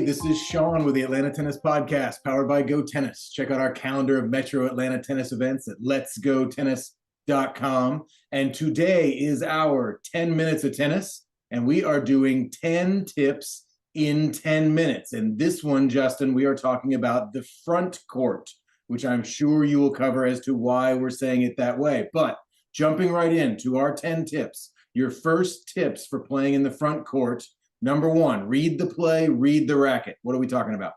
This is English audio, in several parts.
Hey, this is Sean with the Atlanta Tennis Podcast, powered by GoTennis. Check out our calendar of Metro Atlanta tennis events at letsgotennis.com. And today is our 10 minutes of tennis, and we are doing 10 tips in 10 minutes. And this one, Justin, we are talking about the front court, which I'm sure you will cover as to why we're saying it that way. But jumping right into our 10 tips, your first tips for playing in the front court. Number one, read the play, read the racket. What are we talking about?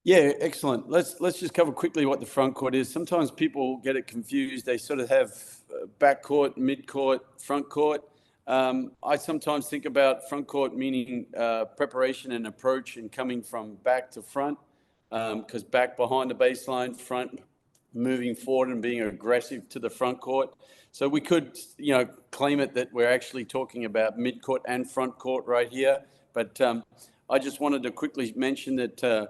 Yeah, excellent. Let's just cover quickly what the front court is. Sometimes people get it confused. They sort of have back court, mid court, front court. I sometimes think about front court meaning preparation and approach and coming from back to front, because back behind the baseline, front moving forward and being aggressive to the front court. So we could, claim it that we're actually talking about mid court and front court right here. But I just wanted to quickly mention that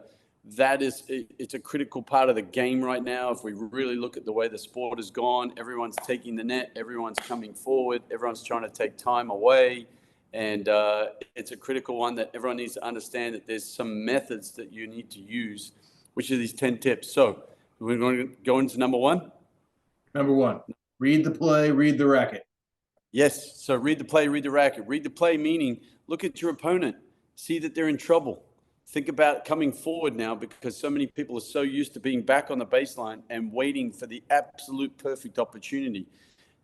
it's a critical part of the game right now. If we really look at the way the sport has gone, everyone's taking the net, everyone's coming forward, everyone's trying to take time away. And it's a critical one that everyone needs to understand that there's some methods that you need to use, which are these 10 tips. So we're going to go into number one. Number one, read the play, read the racket. Yes. So read the play, read the racket. Read the play meaning look at your opponent, see that they're in trouble. Think about coming forward now, because so many people are so used to being back on the baseline and waiting for the absolute perfect opportunity.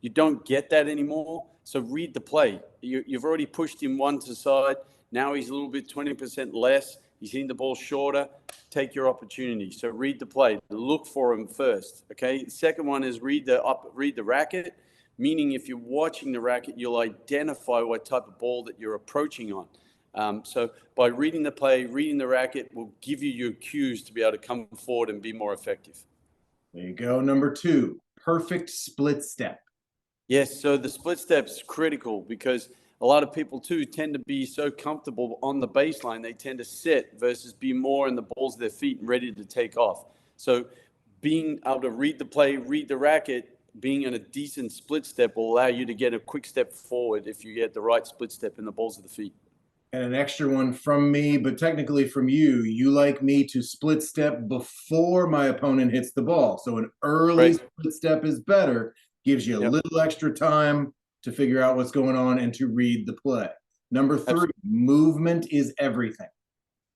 You don't get that anymore. So read the play. You've already pushed him one to the side. Now he's a little bit 20% less. He's hitting the ball shorter. Take your opportunity. So read the play. Look for him first. Okay. The second one is read the racket, meaning if you're watching the racket, you'll identify what type of ball that you're approaching on. So by reading the play, reading the racket will give you your cues to be able to come forward and be more effective. There you go. Number two, perfect split step. Yes. So the split step's critical because a lot of people too tend to be so comfortable on the baseline. They tend to sit versus be more in the balls of their feet and ready to take off. So being able to read the play, read the racket, being in a decent split step will allow you to get a quick step forward if you get the right split step in the balls of the feet. And an extra one from me, but technically from you. You like me to split step before my opponent hits the ball. So an early split step is better, gives you a little extra time to figure out what's going on and to read the play. Number three, movement is everything.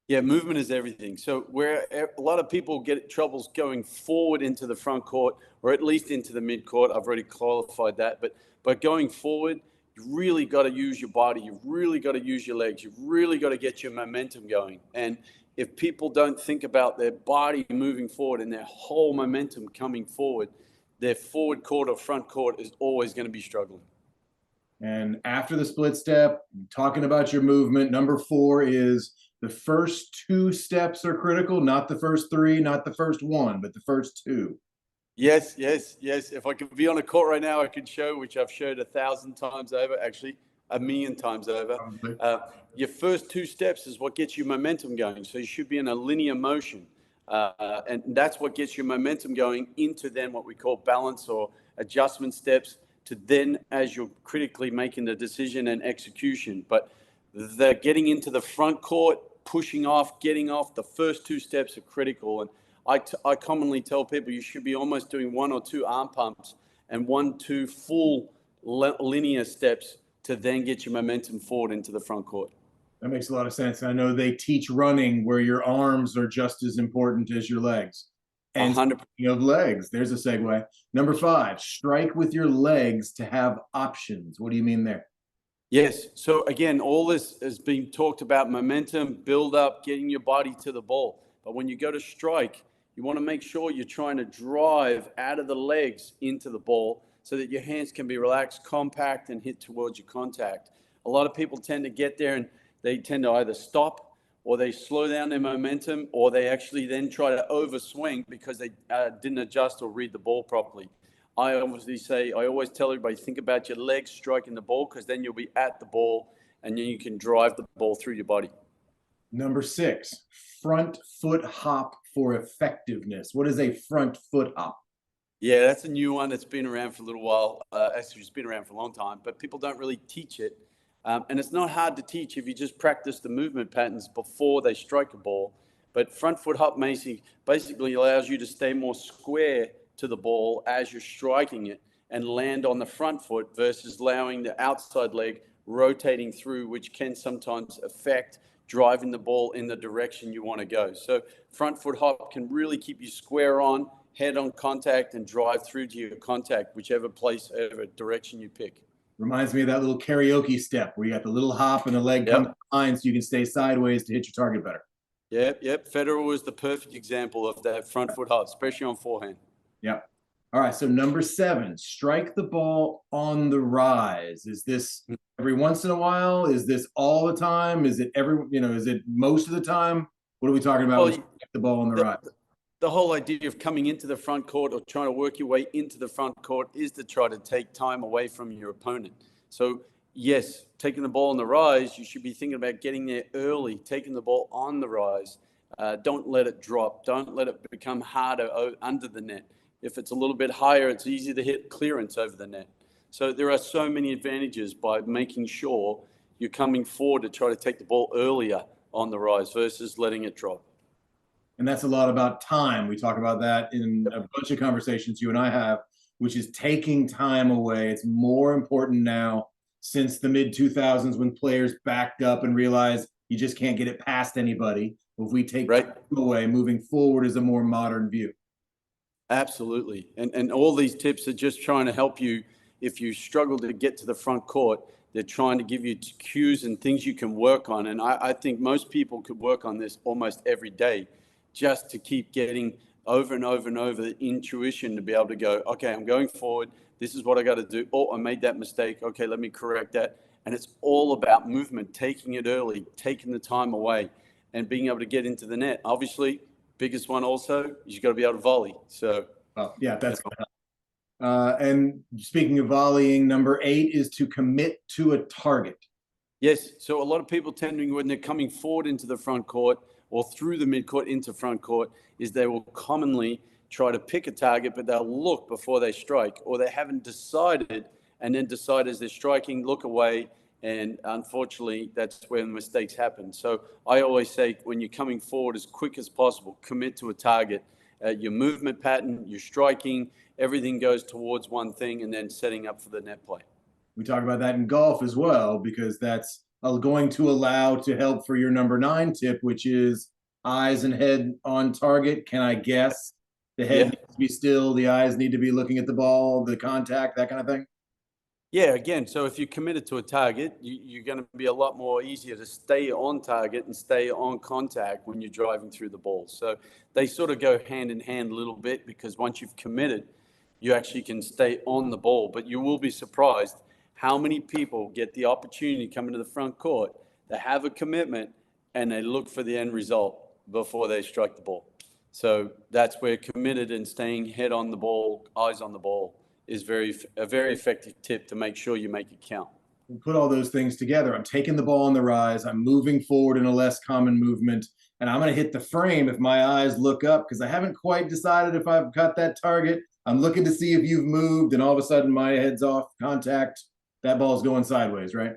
Yeah, movement is everything. So where a lot of people get troubles going forward into the front court, or at least into the mid court, I've already qualified that, but going forward, you really got to use your body. You've really got to use your legs. You've really got to get your momentum going. And if people don't think about their body moving forward and their whole momentum coming forward, their forward court or front court is always going to be struggling. And after the split step, talking about your movement, number four is the first two steps are critical, not the first three, not the first one, but the first two. Yes. If I could be on a court right now, I could show, which I've showed 1,000 times over, actually 1,000,000 times over. Your first two steps is what gets you momentum going. So you should be in a linear motion. And that's what gets your momentum going into then what we call balance or adjustment steps to then as you're critically making the decision and execution. But the getting into the front court, pushing off, getting off, the first two steps are critical. And I commonly tell people you should be almost doing one or two arm pumps and 1-2 full linear steps to then get your momentum forward into the front court. That makes a lot of sense. I know they teach running where your arms are just as important as your legs. And 100%. Speaking of legs, there's a segue. Number five, strike with your legs to have options. What do you mean there? Yes. So again, all this is being talked about momentum, build up, getting your body to the ball. But when you go to strike, you want to make sure you're trying to drive out of the legs into the ball so that your hands can be relaxed, compact, and hit towards your contact. A lot of people tend to get there and they tend to either stop or they slow down their momentum, or they actually then try to overswing because they didn't adjust or read the ball properly. I always tell everybody, think about your legs striking the ball, because then you'll be at the ball and then you can drive the ball through your body. Number six, front foot hop for effectiveness. What is a front foot hop? Yeah, that's a new one that's been around for a little while. Actually, it's been around for a long time, but people don't really teach it. And it's not hard to teach if you just practice the movement patterns before they strike a ball. But front foot hop basically allows you to stay more square to the ball as you're striking it and land on the front foot versus allowing the outside leg rotating through, which can sometimes affect driving the ball in the direction you want to go. So front foot hop can really keep you square on, head on contact, and drive through to your contact, whichever direction you pick. Reminds me of that little karaoke step where you got the little hop and the leg comes behind so you can stay sideways to hit your target better. Yep. Federer was the perfect example of that front foot hop, especially on forehand. Yep. All right. So number 7, strike the ball on the rise. Is this every once in a while? Is this all the time? Is it is it most of the time? What are we talking about? Strike the ball on the rise. The whole idea of coming into the front court or trying to work your way into the front court is to try to take time away from your opponent. So yes, taking the ball on the rise, you should be thinking about getting there early, taking the ball on the rise. Don't let it drop. Don't let it become harder under the net. If it's a little bit higher, it's easy to hit clearance over the net. So there are so many advantages by making sure you're coming forward to try to take the ball earlier on the rise versus letting it drop. And that's a lot about time. We talk about that in a bunch of conversations you and I have, which is taking time away. It's more important now since the mid-2000s when players backed up and realized you just can't get it past anybody. If we take time away, moving forward is a more modern view. Absolutely. And all these tips are just trying to help you. If you struggle to get to the front court, they're trying to give you cues and things you can work on. And I think most people could work on this almost every day just to keep getting over and over and over the intuition to be able to go, okay, I'm going forward. This is what I got to do. Oh, I made that mistake. Okay, let me correct that. And it's all about movement, taking it early, taking the time away, and being able to get into the net. Obviously, biggest one also, you got to be able to volley. So, yeah, that's good. And speaking of volleying, number 8 is to commit to a target. Yes. So a lot of people tending when they're coming forward into the front court or through the midcourt into front court is they will commonly try to pick a target, but they'll look before they strike, or they haven't decided and then decide as they're striking, look away. And unfortunately, that's when mistakes happen. So I always say when you're coming forward as quick as possible, commit to a target. Your movement pattern, your striking, everything goes towards one thing and then setting up for the net play. We talk about that in golf as well, because that's going to allow to help for your number 9 tip, which is eyes and head on target. Can I guess? The head needs to be still, the eyes need to be looking at the ball, the contact, that kind of thing. Yeah, again, so if you're committed to a target, you're going to be a lot more easier to stay on target and stay on contact when you're driving through the ball. So they sort of go hand in hand a little bit, because once you've committed, you actually can stay on the ball. But you will be surprised how many people get the opportunity to come into the front court, they have a commitment, and they look for the end result before they strike the ball. So that's where committed and staying head on the ball, eyes on the ball, is a very effective tip to make sure you make it count. We'll put all those things together. I'm taking the ball on the rise. I'm moving forward in a less common movement, and I'm going to hit the frame if my eyes look up, because I haven't quite decided if I've got that target. I'm looking to see if you've moved, and all of a sudden my head's off contact. That ball's going sideways, right?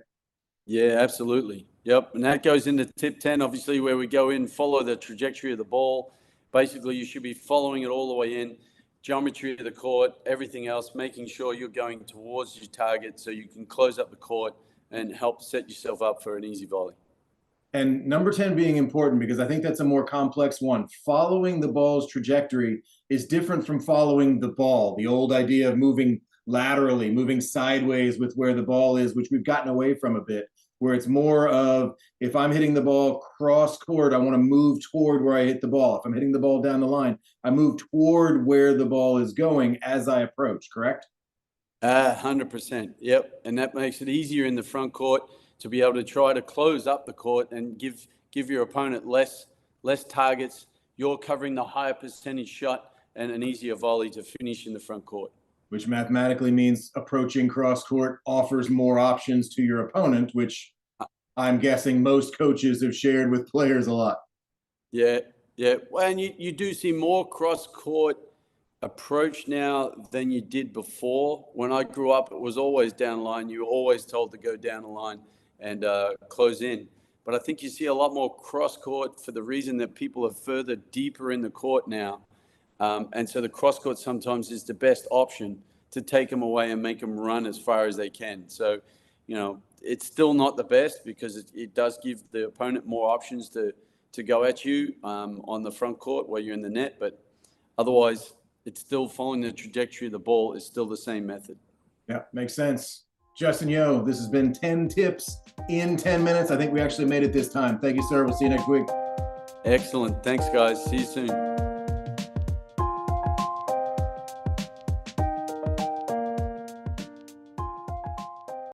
Yeah, absolutely. Yep. And that goes into tip 10, obviously, where we go in, follow the trajectory of the ball. Basically, you should be following it all the way in. Geometry of the court, everything else, making sure you're going towards your target so you can close up the court and help set yourself up for an easy volley. And number 10 being important, because I think that's a more complex one. Following the ball's trajectory is different from following the ball. The old idea of moving laterally, moving sideways with where the ball is, which we've gotten away from a bit, where it's more of, if I'm hitting the ball cross court, I want to move toward where I hit the ball. If I'm hitting the ball down the line, I move toward where the ball is going as I approach, correct? 100%. Yep. And that makes it easier in the front court to be able to try to close up the court and give your opponent less targets. You're covering the higher percentage shot and an easier volley to finish in the front court. Which mathematically means approaching cross court offers more options to your opponent, which I'm guessing most coaches have shared with players a lot. Yeah. Well, and you do see more cross court approach now than you did before. When I grew up, it was always down the line. You were always told to go down the line. and close in. But I think you see a lot more cross court for the reason that people are further deeper in the court now. And so the cross court sometimes is the best option to take them away and make them run as far as they can. So, it's still not the best because it does give the opponent more options to go at you on the front court where you're in the net. But otherwise, it's still following the trajectory of the ball is still the same method. Yeah, makes sense. Justin Yeo, this has been 10 tips in 10 minutes. I think we actually made it this time. Thank you, sir. We'll see you next week. Excellent. Thanks, guys. See you soon.